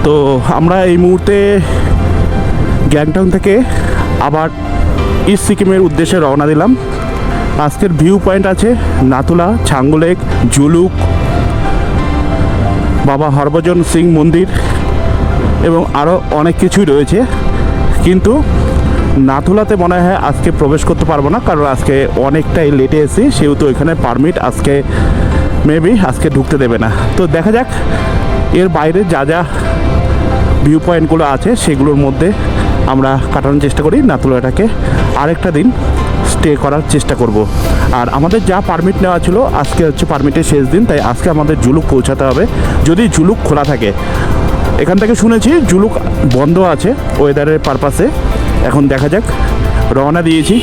তো আমরা এই মুহূর্তে গ্যাংটক থেকে আবার ইস্ট সিকিমের উদ্দেশ্যে রওনা দিলাম। আজকের ভিউ পয়েন্ট আছে নাথুলা, ছাঙ্গু লেক, জুলুক, বাবা হরভজন সিং মন্দির এবং আরও অনেক কিছুই রয়েছে। কিন্তু নাথুলাতে মনে হয় আজকে প্রবেশ করতে পারবো না, কারণ আজকে অনেকটাই লেটে এসেছি, সেহেতু এখানে পারমিট আজকে মেবি আজকে ঢুকতে দেবে না। তো দেখা যাক এর বাইরে যা যা ভিউ পয়েন্টগুলো আছে সেগুলোর মধ্যে আমরা কাটানোর চেষ্টা করি। নাথুলাটাকে আরেকটা দিন স্টে করার চেষ্টা করব। আর আমাদের যা পারমিট নেওয়া ছিল, আজকে হচ্ছে পারমিটের শেষ দিন, তাই আজকে আমাদের জুলুক পৌঁছাতে হবে, যদি জুলুক খোলা থাকে। এখান থেকে শুনেছি জুলুক বন্ধ আছে ওয়েদারের পারপাসে। এখন দেখা যাক, রওনা দিয়েছি।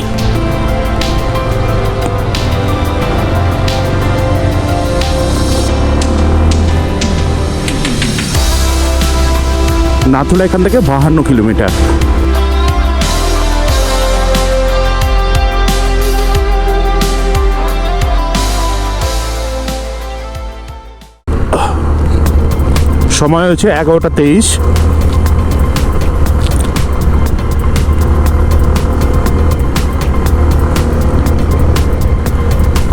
নাথুলা এখান থেকে 52 কিলোমিটার। সময় হচ্ছে 11:23।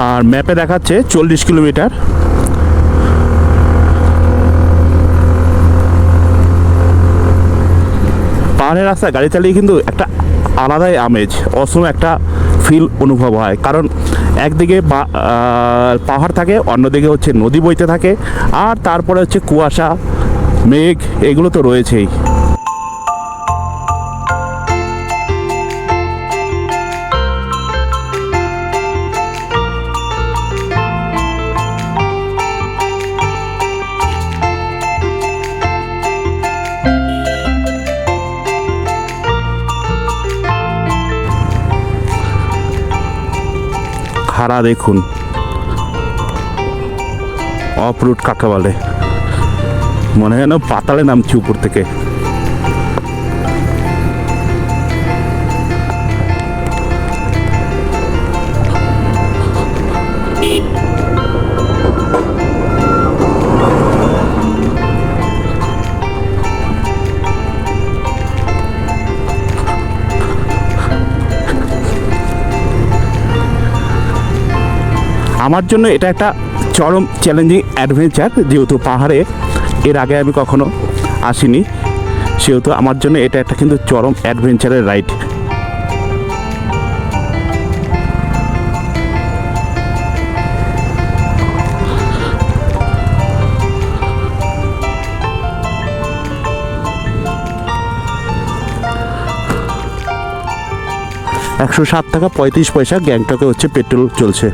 আর ম্যাপে দেখাচ্ছে 40 কিলোমিটার। পাহাড়ের রাস্তায় গাড়ি চালিয়ে কিন্তু একটা আলাদাই আমেজ, অসম একটা ফিল অনুভব হয়। কারণ একদিকে পাহাড় থাকে, অন্যদিকে হচ্ছে নদী বইতে থাকে, আর তারপরে হচ্ছে কুয়াশা, মেঘ, এগুলো তো রয়েছেই। খাড়া দেখুন, অফরুট কাকে বলে, মনে হয় না পাতালে নামছি উপর থেকে। আমার জন্য এটা একটা চরম চ্যালেঞ্জিং অ্যাডভেঞ্চার, যেহেতু পাহাড়ে এর আগে আমি কখনো আসিনি, সেহেতু আমার জন্য এটা একটা কিন্তু চরম অ্যাডভেঞ্চারের রাইড। $107.35 গ্যাংটকে হচ্ছে পেট্রোল চলছে।